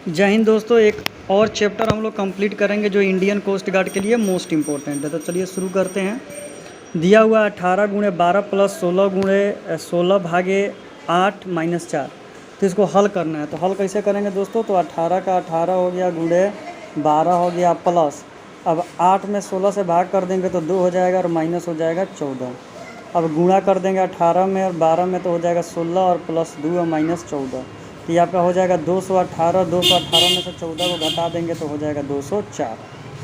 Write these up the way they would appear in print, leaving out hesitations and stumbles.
जय हिंद दोस्तों। एक और चैप्टर हम लोग कंप्लीट करेंगे जो इंडियन कोस्ट गार्ड के लिए मोस्ट इम्पोर्टेंट है। तो चलिए शुरू करते हैं। दिया हुआ 18 गुणे 12 प्लस 16 गुणे 16 भागे 8 माइनस 4। तो इसको हल करना है। तो हल कैसे करेंगे दोस्तों? तो 18 का 18 हो गया, गुणे 12 हो गया, प्लस अब 8 में 16 से भाग कर देंगे तो 2 हो जाएगा और माइनस हो जाएगा 14। अब गुणा कर देंगे 18 में और 12 में तो हो जाएगा 16 और प्लस 2 और माइनस 14। तो ये आपका हो जाएगा 218। 218 में से 14 को घटा देंगे तो हो जाएगा 204।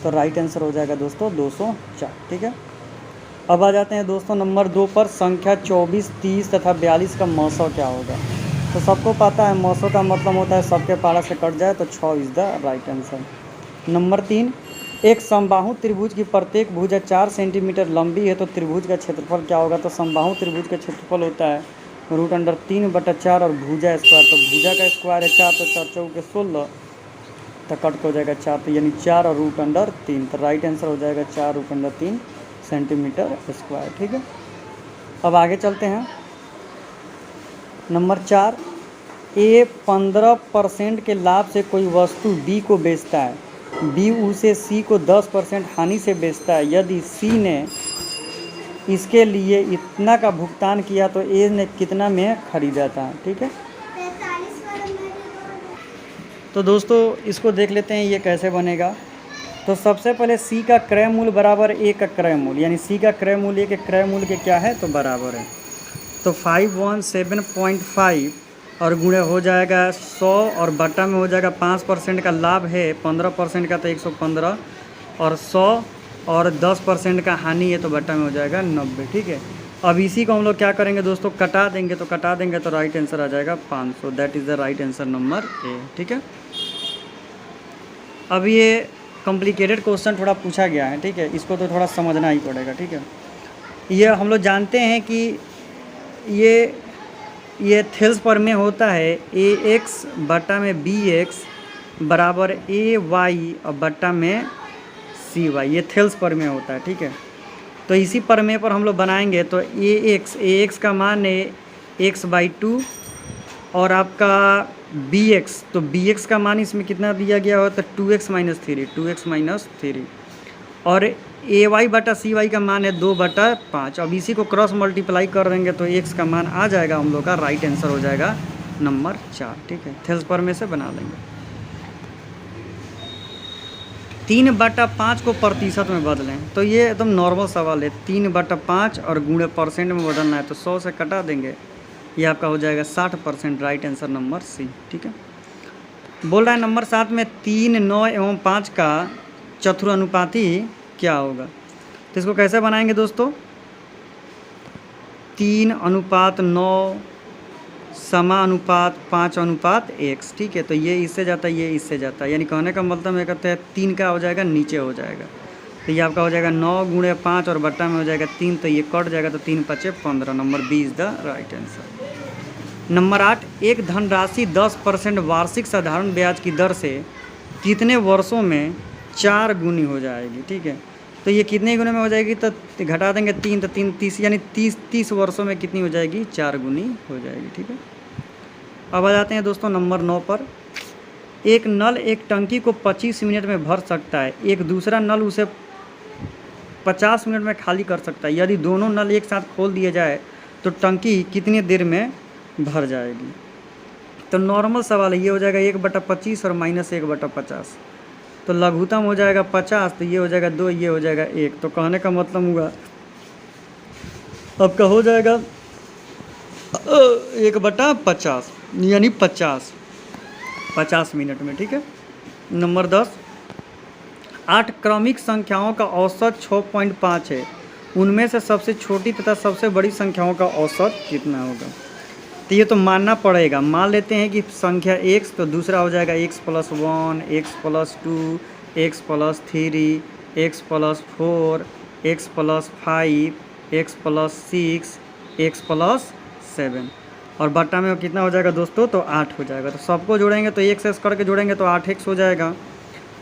तो राइट आंसर हो जाएगा दोस्तों 204। ठीक है। अब आ जाते हैं दोस्तों नंबर 2 पर। संख्या 24, 30 तथा 42 का मौसों क्या होगा? तो सबको पता है मौसों का मतलब होता है सबके पारा से कट जाए, तो 6 is the right answer. Number 3, एक समबाहु त्रिभुज की प्रत्येक भुजा 4 सेंटीमीटर लंबी है, तो त्रिभुज का क्षेत्रफल क्या होगा? तो समबाहु त्रिभुज का क्षेत्रफल होता है √3/4 और भुजा स्क्वायर। तो भुजा का स्क्वायर है 4, तो 4 चौके 16, तो कट हो जाएगा 4, तो यानी 4 और √3। तो राइट आंसर हो जाएगा 4 √3 सेंटीमीटर स्क्वायर। ठीक है। अब आगे चलते हैं। नंबर 4, ए 15% के लाभ से कोई वस्तु बी को बेचता है, बी उसे सी को 10% हानि से बेचता है। यदि सी ने इसके लिए इतना का भुगतान किया तो ए ने कितना में खरीदा था? ठीक है। तो दोस्तों इसको देख लेते हैं ये कैसे बनेगा। तो सबसे पहले सी का क्रय मूल्य बराबर ए का क्रय मूल्य, यानी सी का क्रय मूल्य ए के क्रय मूल्य के क्या है? तो बराबर है। तो 517.5 और गुणे हो जाएगा 100 और बटा में हो जाएगा 5% का लाभ है, 15% का तो 115 और 100 और 10% का हानि है, तो बटा में हो जाएगा 90। ठीक है। अब इसी को हम लोग क्या करेंगे दोस्तों? कटा देंगे। तो कटा देंगे तो राइट आंसर आ जाएगा 500। That is the right answer number A. ठीक है। अब ये कॉम्प्लिकेटेड क्वेश्चन थोड़ा पूछा गया है। ठीक है। इसको तो थोड़ा समझना ही पड़ेगा। ठीक है। ये हम लोग जानते हैं कि ये थेल्स पर में होता है ax बटा में bx बराबर ay और बटा में cy। ये थेल्स पर में होता है। ठीक है। तो इसी परमेय पर हम लोग बनाएंगे। तो ax का मान है x/2 और आपका bx, तो bx का मान इसमें कितना दिया गया हो? तो 2x - 3 और ay बटा cy का मान है 2/5। अब इसी को क्रॉस मल्टीप्लाई कर देंगे तो x का मान आ जाएगा हम लोग का राइट आंसर हो जाएगा नंबर 4। ठीक है। थेल्स पर में से बना लेंगे। 3/5 को प्रतिशत में बदलें। तो ये एकदम नॉर्मल सवाल है। 3/5 और गुणे परसेंट में बदलना है, तो 100 से कटा देंगे, ये आपका हो जाएगा 60%। Right answer number C. ठीक है। बोल रहा है नंबर 7 में 3, 9 एवं 5 का चतुरानुपाती क्या होगा? तो इसको कैसे बनाएंगे दोस्तों? 3:9 समानुपात 5:1। ठीक है। तो ये इससे जाता है, ये इससे जाता है, यानी कहने का मतलब ये कहते हैं 3 का हो जाएगा नीचे हो जाएगा। तो ये आपका हो जाएगा 9 गुणे 5 और बट्टा में हो जाएगा 3, तो ये कट जाएगा, तो 3 × 5 = 15। Number B is the right answer. Number 8, एक धनराशि 10% वार्षिक साधारण ब्याज की दर से कितने वर्षों में 4 गुनी हो जाएगी? ठीक है। तो ये कितने गुने में हो जाएगी? तो घटा देंगे 3, तो 3 30, यानी 30 वर्षों में कितनी हो जाएगी? 4 गुनी हो जाएगी। ठीक है। अब आ जाते हैं दोस्तों नंबर 9 पर। एक नल एक टंकी को 25 मिनट में भर सकता है, एक दूसरा नल उसे 50 मिनट में खाली कर सकता है। यदि दोनों नल एक साथ खोल दिए जाए तो टंकी कितनी देर में भर जाएगी? तो नॉर्मल सवाल है। ये हो जाएगा 1/25 और -1/50। तो लघुत्तम हो जाएगा 50, तो ये हो जाएगा 2, ये हो जाएगा 1। तो कहने का मतलब हुआ आपका हो जाएगा 1/50 यानी 50 मिनट में। ठीक है। नंबर 10, 8 क्रमिक संख्याओं का औसत 6.5 है, उनमें से सबसे छोटी तथा सबसे बड़ी संख्याओं का औसत कितना होगा? तो ये तो मानना पड़ेगा। मान लेते हैं कि संख्या x, तो दूसरा हो जाएगा x + 1, x + 2, x + 3, x + 4, x + 5, x + 6, x + 7 और बट्टा में कितना हो जाएगा दोस्तों? तो 8 हो जाएगा। तो सबको जोड़ेंगे तो x करके जोड़ेंगे तो 8x हो जाएगा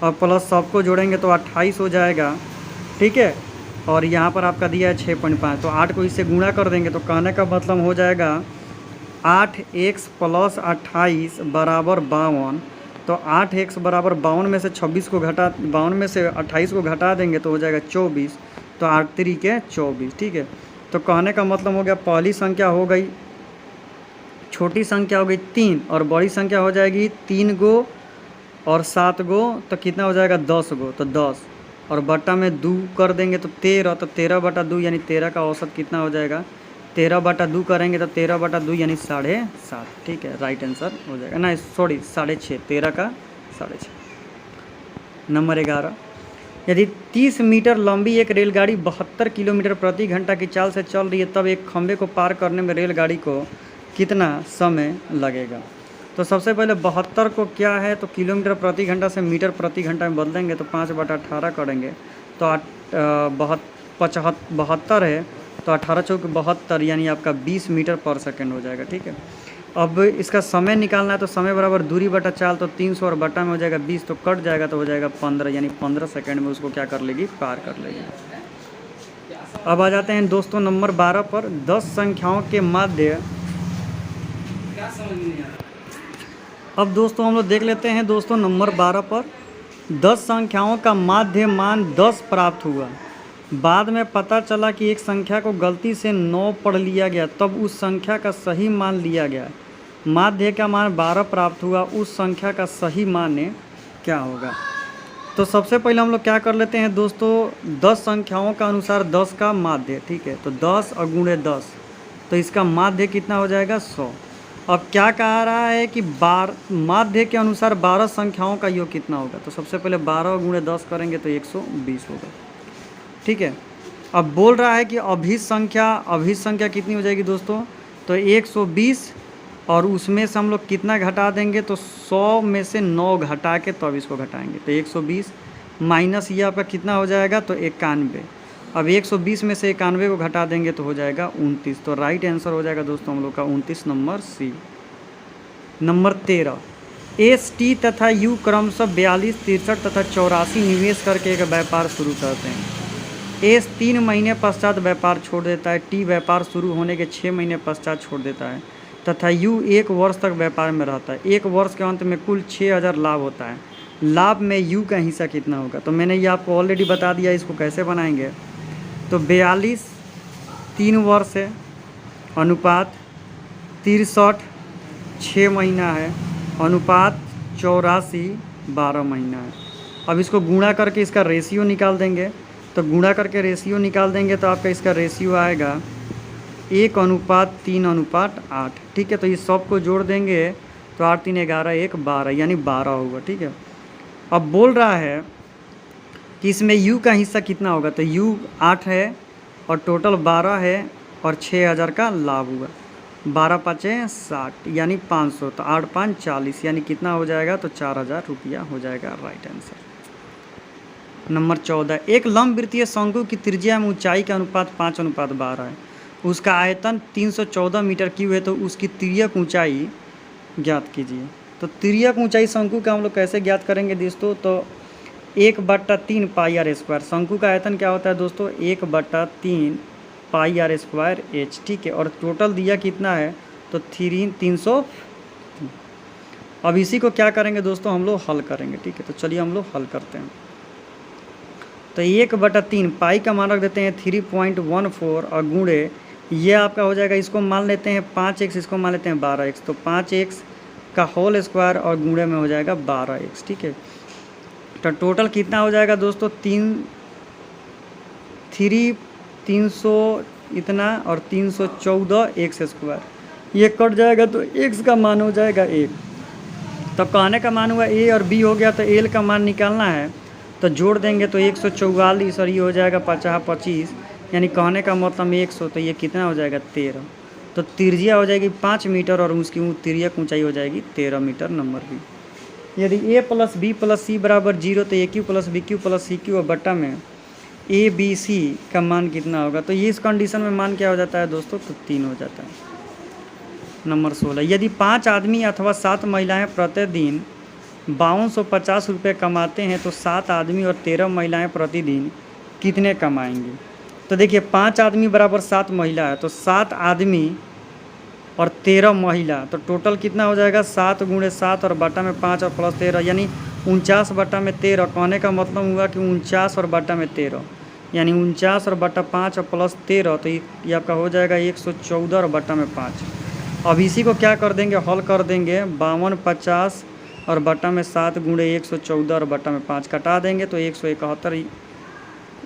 और प्लस सबको जोड़ेंगे तो 28 हो जाएगा। ठीक है। और यहाँ पर आपका दिया है 6.5, तो 8 को इससे गुणा कर देंगे, तो कहने का मतलब हो जाएगा 8x + 28 = 52 तो 8x बराबर 52 में से 26 को घटा 52 में से 28 को घटा देंगे तो हो जाएगा 24। तो 8 3 24, ठीक है। तो कहने का मतलब हो गया पहली संख्या हो गई, छोटी संख्या हो गई 3 और बड़ी संख्या हो जाएगी 3 गो और 7 गो, तो कितना हो जाएगा 10 गो, तो 10 और बटा में 2 कर देंगे तो 13, तो 13/2 यानी 13 का औसत कितना हो जाएगा, 13/2 करेंगे तो 13/2 यानी 7.5, ठीक है, राइट आंसर हो जाएगा। ना सॉरी 6.5, 13 का 6.5। नंबर 11, यदि 30 मीटर लंबी एक रेलगाड़ी 72 किलोमीटर प्रति घंटा की चाल से चल रही है तब एक खंभे को पार करने में रेलगाड़ी को कितना समय लगेगा। तो सबसे पहले 72 को क्या है तो किलोमीटर प्रति घंटा से मीटर प्रति घंटा में बदलेंगे तो 5/18 करेंगे तो 72 है तो 18 चौक 72 यानी आपका 20 मीटर पर सेकंड हो जाएगा, ठीक है। अब इसका समय निकालना है तो समय बराबर दूरी बटा चाल, तो 300 और बटा में हो जाएगा 20 तो कट जाएगा तो हो जाएगा 15 यानी 15 सेकंड में उसको क्या कर लेगी, पार कर लेगी। अब आ जाते हैं दोस्तों नंबर 12 पर, 10 संख्याओं के माध्य। अब दोस्तों हम लोग देख लेते हैं दोस्तों नंबर 12 पर, 10 संख्याओं का माध्य मान 10 प्राप्त हुआ। बाद में पता चला कि एक संख्या को गलती से 9 पढ़ लिया गया, तब उस संख्या का सही मान लिया गया। माध्य का मान 12 प्राप्त हुआ, उस संख्या का सही मान क्या होगा। तो सबसे पहले हम लोग क्या कर लेते हैं दोस्तों, 10 संख्याओं का अनुसार 10 का माध्य, ठीक है। तो 10 और गुणे 10 तो इसका माध्य कितना हो जाएगा 100। अब क्या कहा रहा है कि माध्य के अनुसार 12 संख्याओं का योग कितना होगा। तो सबसे पहले 12 गुणे 10 करेंगे तो 120 होगा, ठीक है। अब बोल रहा है कि अभिन्न संख्या कितनी हो जाएगी दोस्तों, तो 120 और उसमें से हम लोग कितना घटा देंगे तो 100 में से 9 घटा के तब इसको घटाएंगे तो 120 माइनस ये आपका कितना हो जाएगा तो 91। अब 120 में से 91 को घटा देंगे तो हो जाएगा 29। तो राइट आंसर हो जाएगा दोस्तों हम लोग का 29 नंबर सी। नंबर 13, ST तथा U क्रमशः 42, 63 तथा 84 निवेश करके एक व्यापार शुरू करते हैं। S 3 महीने पश्चात व्यापार छोड़ देता है, T व्यापार शुरू होने के 6 महीने पश्चात छोड़ देता है तथा U 1 वर्ष तक व्यापार में रहता है। 1 वर्ष के अंत में कुल 6000 लाभ होता है। लाभ में U का हिस्सा कितना होगा। तो मैंने ये आपको ऑलरेडी बता दिया, इसको कैसे बनाएंगे। तो 42 3 वर्ष है, अनुपात 63 6 महीना है, अनुपात 84 12 महीना है। अब इसको गुणा करके इसका रेशियो निकाल देंगे। तो गुणा करके रेशियो निकाल देंगे तो आपका इसका रेशियो आएगा 1:3:8, ठीक है। तो इस सब को जोड़ देंगे तो 8 3 11 1 12 यानी 12 होगा, ठीक है। अब बोल रहा है कि इसमें U का हिस्सा कितना होगा। तो U 8 है और टोटल 12 है और 6000 का लाभ हुआ। 12 5 60 यानी 500, तो 8 5 40 यानी कितना हो जाएगा तो 4000 रुपया हो जाएगा, राइट आंसर। नंबर 14, एक लंबवृत्तीय शंकु की त्रिज्या में ऊंचाई का अनुपात 5:12 है। उसका आयतन 314 मीटर क्यूब है, तो उसकी तिर्यक ऊंचाई ज्ञात कीजिए। तो तिर्यक ऊंचाई शंकु का हम लोग कैसे ज्ञात करेंगे दोस्तों, तो 1/3 पाई आर स्क्वायर। शंकु का आयतन क्या होता है दोस्तों 1/3 पाई आर स्क्वायर एच, ठीक है। और टोटल दिया कितना है तो 300। अब इसी को क्या करेंगे दोस्तों हम लोग हल करेंगे, ठीक है। तो चलिए हम लोग हल करते हैं। तो 1/3 पाई का मान रख देते हैं 3.14 और गुणे ये आपका हो जाएगा, इसको मान लेते हैं 5x, इसको मान लेते हैं 12x। तो 5x का होल स्क्वायर और गुणे में हो जाएगा 12x, ठीक है। तो टोटल कितना हो जाएगा दोस्तों 300 इतना और 314 एक्स स्क्वायर, ये कट जाएगा तो x का मान हो जाएगा 1। तब कहने का मान हुआ a और b हो गया, तो l का मान निकालना है तो जोड़ देंगे तो 144 और ये हो जाएगा 50 25 यानी कहने का मतलब 100, तो ये कितना हो जाएगा 13। तो त्रिज्या हो जाएगी 5 मीटर और उसकी तिर्यक ऊंचाई हो जाएगी 13 मीटर। नंबर बी, यदि a + b + c बराबर 0 तो AQ + BQ + CQ और बट्टा में ABC का मान कितना होगा। तो ये इस कंडीशन में मान क्या हो जाता है दोस्तों तो 3 हो जाता है। नंबर 16, यदि 5 आदमी अथवा 7 महिलाएं प्रतिदिन 5250 रुपये कमाते हैं तो 7 आदमी और 13 महिलाएं प्रतिदिन कितने कमाएंगी। तो देखिए 5 आदमी बराबर 7 महिला है, तो 7 आदमी और 13 महिला, तो टोटल कितना हो जाएगा 7 गुणे 7 और बटा में 5 और प्लस 13 यानी 49 बटा में 13। कहने का मतलब हुआ कि 49 और बटा में 13 यानी 49 और बटा 5 और प्लस 13, तो ये आपका हो जाएगा 114 और बटा में 5। अब इसी को क्या कर देंगे, हल कर देंगे। 52 50 और बटा में 7 गुणे 114 और बटा में 5 कटा देंगे तो 171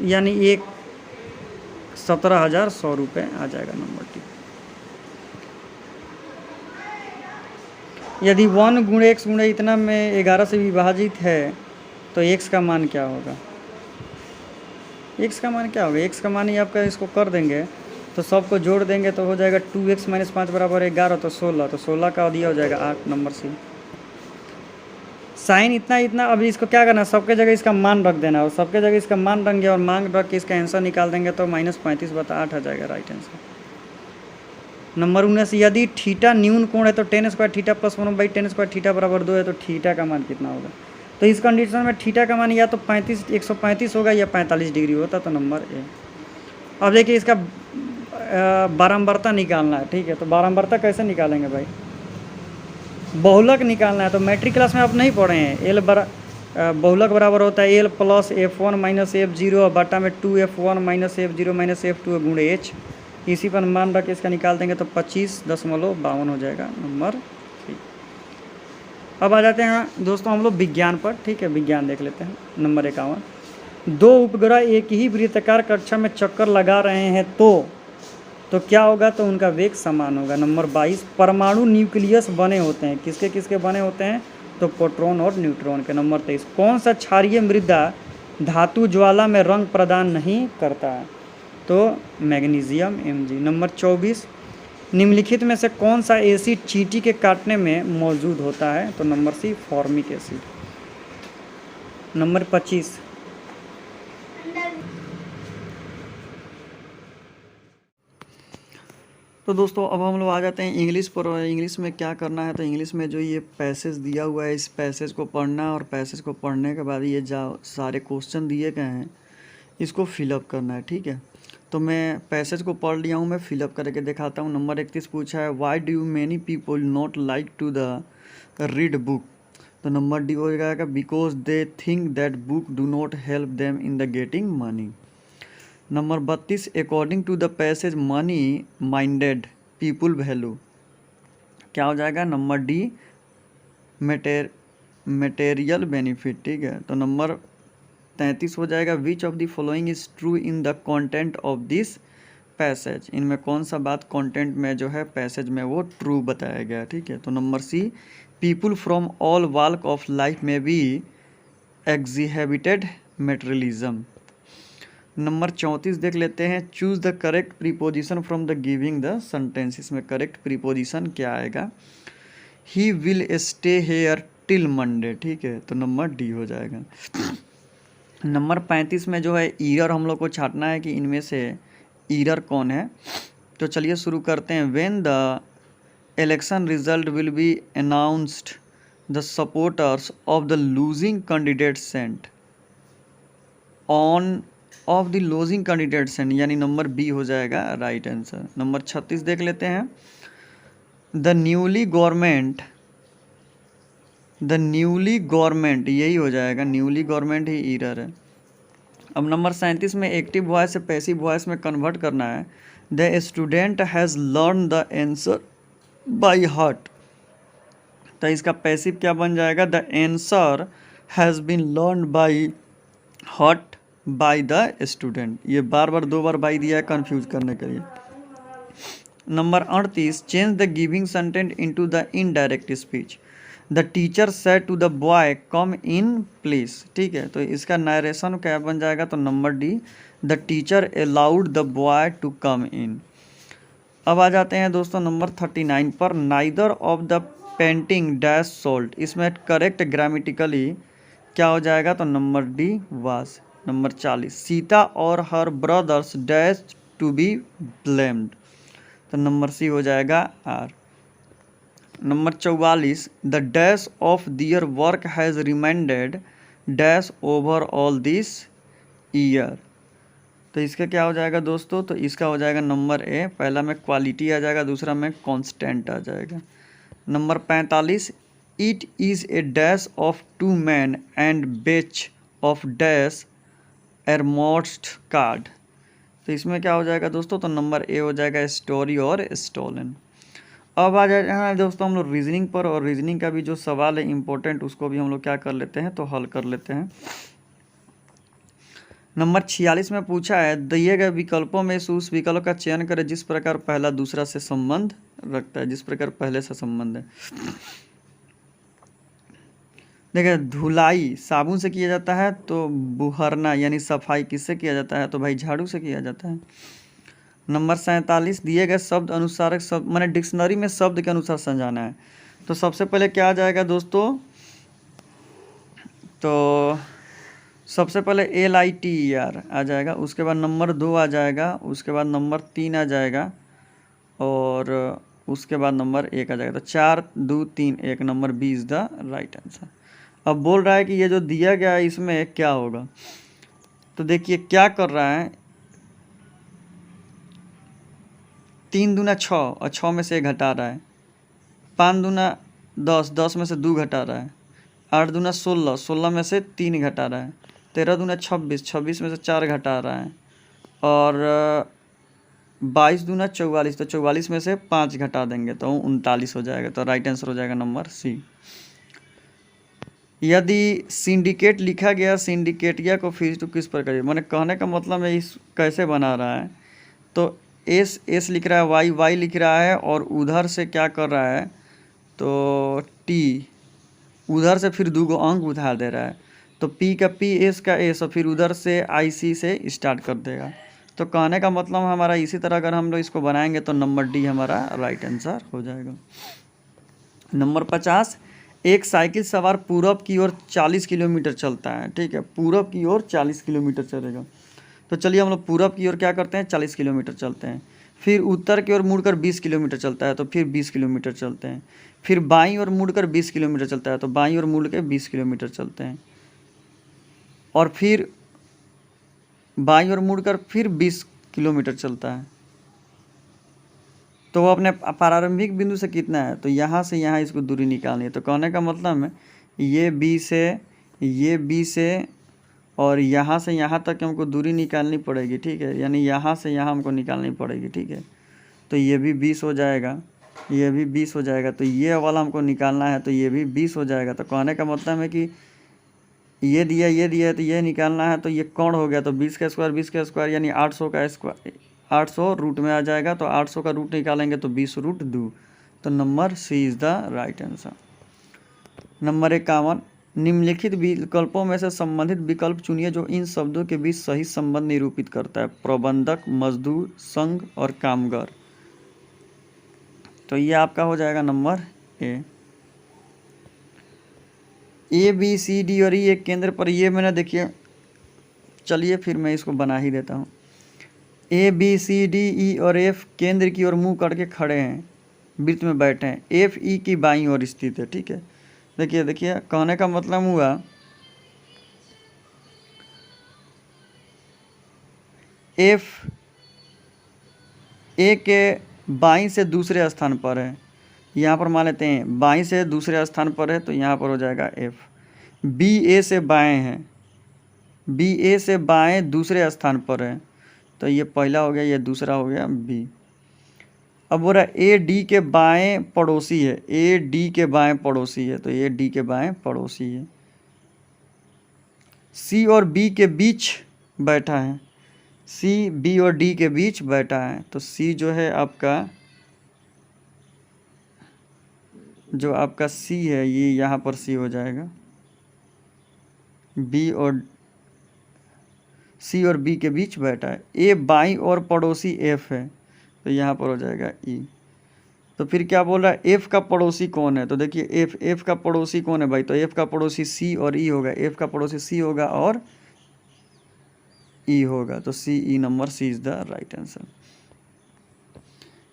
यानी 17,100 रुपये आ जाएगा नंबर टी। यदि 1 गुणे x गुणे इतना में 11 से विभाजित है तो x का मान क्या होगा, x का मान क्या होगा, x का मान ही आपका इसको कर देंगे तो सबको जोड़ देंगे तो हो जाएगा 2x - 5 बराबर 11 तो 16, तो 16 का दिया हो जाएगा 8 नंबर सी। साइन इतना अभी इसको क्या करना है, सबके जगह इसका मान रख देना और सबके जगह इसका मान रखेंगे और मान रख के इसका आंसर निकाल देंगे तो -35/8 आ जाएगा राइट आंसर। नंबर 19, यदि थीटा न्यून कोण है तो tan square theta plus 1/tan square theta बराबर 2 है तो थीटा का मान कितना होगा। तो इस कंडीशन में थीटा का मान या तो 135 होगा या 45 डिग्री होता, तो नंबर ए। अब देखिए इसका बारंबारता निकालना है, ठीक है। तो बारंबारता कैसे निकालेंगे भाई, बहुलक निकालना है। तो मैट्रिक क्लास में आप नहीं पढ़े हैं, बहुलक बराबर होता है l प्लस f1 - f0 बटा में 2f1 - f0 - f2 गुणे h। इसी पर मान रख के इसका निकाल देंगे तो 25.52 हो जाएगा नंबर 3। अब आ जाते हैं दोस्तों हम लोग विज्ञान पर, ठीक है। विज्ञान देख लेते हैं नंबर 51। 2 उपग्रह एक ही वृत्ताकार कक्षा में चक्कर लगा रहे हैं तो क्या होगा, तो उनका वेग समान होगा। नंबर 22, परमाणु न्यूक्लियस बने होते हैं, किसके किसके बने होते हैं, तो प्रोटॉन और न्यूट्रॉन के। नंबर 23, कौन सा क्षारीय मृदा धातु ज्वाला में रंग प्रदान नहीं करता है, तो मैग्नीशियम Mg। नंबर 24, निम्नलिखित में से कौन सा एसिड चींटी के काटने में मौजूद होता है, तो number C formic acid. Number 25, तो दोस्तों अब हम लोग आ जाते हैं इंग्लिश पर। इंग्लिश में क्या करना है, तो इंग्लिश में जो ये पैसेज दिया हुआ है इस पैसेज को पढ़ना है और पैसेज को पढ़ने के बाद ये जो सारे क्वेश्चन दिए गए हैं इसको फिलअप करना है, ठीक है। तो मैं पैसेज को पढ़ लिया हूँ, मैं फिलअप करके दिखाता हूँ। नंबर 31 पूछा है, why do many people not like to the read book, तो नंबर डी हो जाएगा because they think that book do not help them in the getting money. Number 32, according to the passage money minded people value, क्या हो जाएगा, number D material benefit, ठीक है। तो number 33 हो जाएगा, which of the following is true in the content of this passage, इनमें कौन सा बात कंटेंट में जो है पैसेज में वो ट्रू बताया गया, ठीक है। तो number C, people from all walk of life में बी एग्जिबिटेड मटेरियलिज्म। नंबर 34 देख लेते हैं, choose the correct preposition from the giving the sentence, इसमें करेक्ट प्रीपोजिशन क्या आएगा, he will stay here till Monday, ठीक है। तो नंबर डी हो जाएगा। नंबर 35 में जो है ईरर हम लोग को छाटना है कि इनमें से ईरर कौन है। तो चलिए शुरू करते हैं। When the election result will be announced the supporters of the losing candidate sent on off the losing candidate sent, यानी नंबर बी हो जाएगा राइट आंसर। नंबर 36 देख लेते हैं, द न्यूली गवर्नमेंट यही हो जाएगा, न्यूली गवर्नमेंट ही ईरर है। अब नंबर 37 में एक्टिव वॉइस से पैसिव वॉइस में कन्वर्ट करना है। The student has learn the answer by heart, तो इसका पैसिव क्या बन जाएगा, the answer has been learn by heart by the student. ये बार बार 2 बार बाई दिया है कंफ्यूज करने के लिए। Number 38, change the giving sentence into the indirect speech. The teacher said to the boy come in please, ठीक है। तो इसका नरेशन क्या बन जाएगा, तो number D, the teacher allowed the boy to come in. अब आ जाते हैं दोस्तों नंबर 39 पर, neither of the painting dash sold, इसमें करेक्ट ग्रामेटिकली क्या हो जाएगा, तो number D was. Number 40, Sita और हर brothers dash to be blamed, तो नंबर सी हो जाएगा are. Number 44, the dash of their work has reminded dash over all this year, तो इसका क्या हो जाएगा दोस्तों, तो इसका हो जाएगा नंबर ए, पहला में क्वालिटी आ जाएगा, दूसरा में कांस्टेंट आ जाएगा। Number 45, it is a dash of two man and batch of dash uppermost card. तो इसमें क्या हो जाएगा दोस्तों, तो नंबर ए हो जाएगा स्टोरी और स्टोलन। अब आ जाए दोस्तों हम लोग रीजनिंग पर, और रीजनिंग का भी जो सवाल है इम्पोर्टेंट, उसको भी हम लोग क्या कर लेते हैं, तो हल कर लेते हैं। नंबर 46 में पूछा है, दिए गए विकल्पों में से उस विकल्प का चयन करें जिस प्रकार पहला दूसरा से संबंध रखता है, जिस प्रकार पहले से संबंध है। देखिए, धुलाई साबुन से किया जाता है, तो बुहरना यानी सफाई किससे किया जाता है, तो भाई झाड़ू से किया जाता है। नंबर 47, दिए गए शब्द अनुसार शब्द मैंने डिक्शनरी में शब्द के अनुसार समझाना है। तो सबसे पहले क्या आ जाएगा दोस्तों, तो सबसे पहले LITER आ जाएगा, उसके बाद नंबर 2 आ जाएगा, उसके बाद नंबर 3 आ जाएगा, और उसके बाद नंबर 1 आ जाएगा। तो 4 2 3 1, number B is the right answer. अब बोल रहा है कि ये जो दिया गया है इसमें क्या होगा, तो देखिए क्या कर रहा है, 3 दूना 6 और 6 में से 1 घटा रहा है, 5 दूना 10, 10 में से 2 घटा रहा है, 8 दूना 16, 16 में से 3 घटा रहा है, 13 दूना 26, 26 में से 4 घटा रहा है, और 22 दूना 44, तो 44 में से 5 घटा देंगे तो 39 हो जाएगा। तो राइट आंसर हो जाएगा नंबर सी। यदि सिंडिकेट लिखा गया, सिंडिकेटिया को फिर तो किस पर करिए, मैंने कहने का मतलब है इस कैसे बना रहा है, तो एस लिख रहा है, वाई लिख रहा है, और उधर से क्या कर रहा है, तो टी उधर से फिर 2 अंक उधार दे रहा है, तो पी का पी, एस का एस, और फिर उधर से IC से स्टार्ट कर देगा। तो कहने का मतलब हमारा इसी तरह अगर हम लोग इसको बनाएंगे तो नंबर डी हमारा राइट आंसर हो जाएगा। नंबर 50, एक साइकिल सवार पूरब की ओर 40 किलोमीटर चलता है, ठीक है, पूरब की ओर 40 किलोमीटर चलेगा। तो चलिए हम लोग पूरब की ओर क्या करते हैं, 40 किलोमीटर चलते हैं, फिर उत्तर की ओर मुड़कर 20 किलोमीटर चलता है, तो फिर 20 किलोमीटर चलते हैं, फिर बाईं ओर मुड़कर 20 किलोमीटर चलता है, तो बाईं ओर मुड़ के 20 किलोमीटर चलते हैं, और फिर बाईं ओर मुड़कर फिर 20 किलोमीटर चलता है। तो वो अपने प्रारंभिक बिंदु से कितना है, तो यहाँ से यहाँ इसको दूरी निकालनी है। तो कहने का मतलब है ये बी से और यहाँ से यहाँ तक हमको दूरी निकालनी पड़ेगी, ठीक है, यानी यहाँ से यहाँ हमको निकालनी पड़ेगी, ठीक है। तो ये भी 20 हो जाएगा, ये भी 20 हो जाएगा, तो ये वाला हमको निकालना है, तो ये भी 20 हो जाएगा। तो कहने का मतलब है कि ये दिया है, तो ये निकालना है, तो ये कौन हो गया, तो 20 का स्क्वायर 20 का स्क्वायर यानी 800 का स्क्वायर, 800 रूट में आ जाएगा, तो 800 का रूट निकालेंगे तो 20 रूट 2, तो number C is the right answer. Number 51, निम्नलिखित विकल्पों में से संबंधित विकल्प चुनिए जो इन शब्दों के बीच सही संबंध निरूपित करता है, प्रबंधक, मजदूर, संघ और कामगार। तो ये आपका हो जाएगा number A B C D और ई एक केंद्र पर, ये मैंने देखिए, चलिए फिर मैं इसको बना ही देता हूँ। ABCDE और F केंद्र की ओर मुंह करके खड़े हैं, वृत्त में बैठे हैं, FE की बाईं ओर स्थित है, ठीक है। देखिए कहने का मतलब हुआ F A के बाईं से दूसरे स्थान पर है, यहाँ पर मान लेते हैं बाईं से दूसरे स्थान पर है, तो यहाँ पर हो जाएगा F। B A से बाएं है, B A से बाएं दूसरे स्थान पर है, तो ये पहला हो गया, ये दूसरा हो गया B। अब बोल रहा है A D के बाएं पड़ोसी है, A D के बाएं पड़ोसी है, तो ये D के बाएं पड़ोसी है। C और B के बीच बैठा है, C B और D के बीच बैठा है, तो C जो है आपका, जो आपका C है ये यहाँ पर C हो जाएगा, C और B के बीच बैठा है। A बाईं और पड़ोसी F है, तो यहाँ पर हो जाएगा E। तो फिर क्या बोल रहा है, F का पड़ोसी कौन है, तो देखिए F का पड़ोसी कौन है भाई, तो F का पड़ोसी C और E होगा, F का पड़ोसी C होगा और E होगा, तो CE number C is the right answer.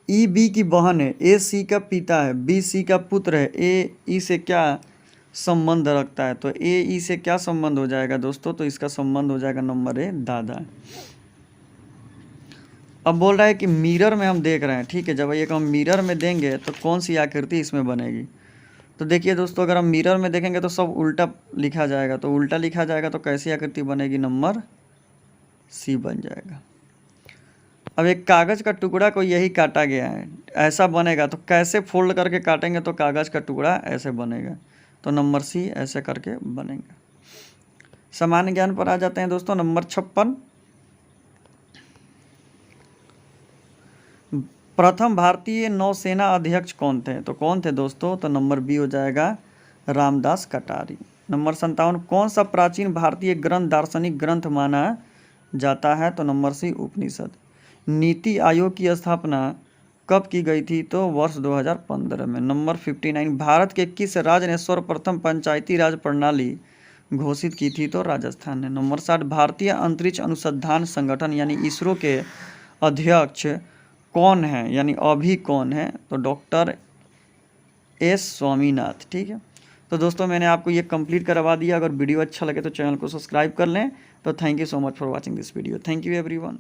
E B की बहन है, A C का पिता है, B C का पुत्र है, A E से क्या संबंध रखता है, तो A E से क्या संबंध हो जाएगा दोस्तों, तो इसका संबंध हो जाएगा नंबर A दादा। अब बोल रहा है कि मिरर में हम देख रहे हैं, ठीक है। जब ये हम मिरर में देंगे तो कौन सी आकृति इसमें बनेगी। तो देखिए दोस्तों, अगर हम मिरर में देखेंगे तो सब उल्टा लिखा जाएगा, तो उल्टा लिखा जाएगा तो कैसी आकृति बनेगी, नंबर सी बन जाएगा। अब एक कागज़ का टुकड़ा को यही काटा गया है, ऐसा बनेगा, तो कैसे फोल्ड करके काटेंगे तो कागज़ का टुकड़ा ऐसे बनेगा, तो नंबर सी ऐसे करके बनेगा। सामान्य ज्ञान पर आ जाते हैं दोस्तों, नंबर 56। प्रथम भारतीय नौसेना अध्यक्ष कौन थे, तो कौन थे दोस्तों, तो नंबर बी हो जाएगा रामदास कटारी। नंबर 57, कौन सा प्राचीन भारतीय ग्रंथ दार्शनिक ग्रंथ माना जाता है, तो नंबर सी उपनिषद। नीति आयोग की स्थापना कब की गई थी, तो वर्ष 2015 में। नंबर 59, भारत के किस राज्य ने सर्वप्रथम पंचायती राज प्रणाली घोषित की थी, तो राजस्थान ने। नंबर 60, भारतीय अंतरिक्ष अनुसंधान संगठन यानी इसरो के अध्यक्ष कौन है, यानी अभी कौन है, तो डॉक्टर एस स्वामीनाथ, ठीक है। तो दोस्तों मैंने आपको ये कंप्लीट करवा दिया। अगर वीडियो अच्छा लगे तो चैनल को सब्सक्राइब कर लें। तो thank you so much for watching this video. Thank you everyone.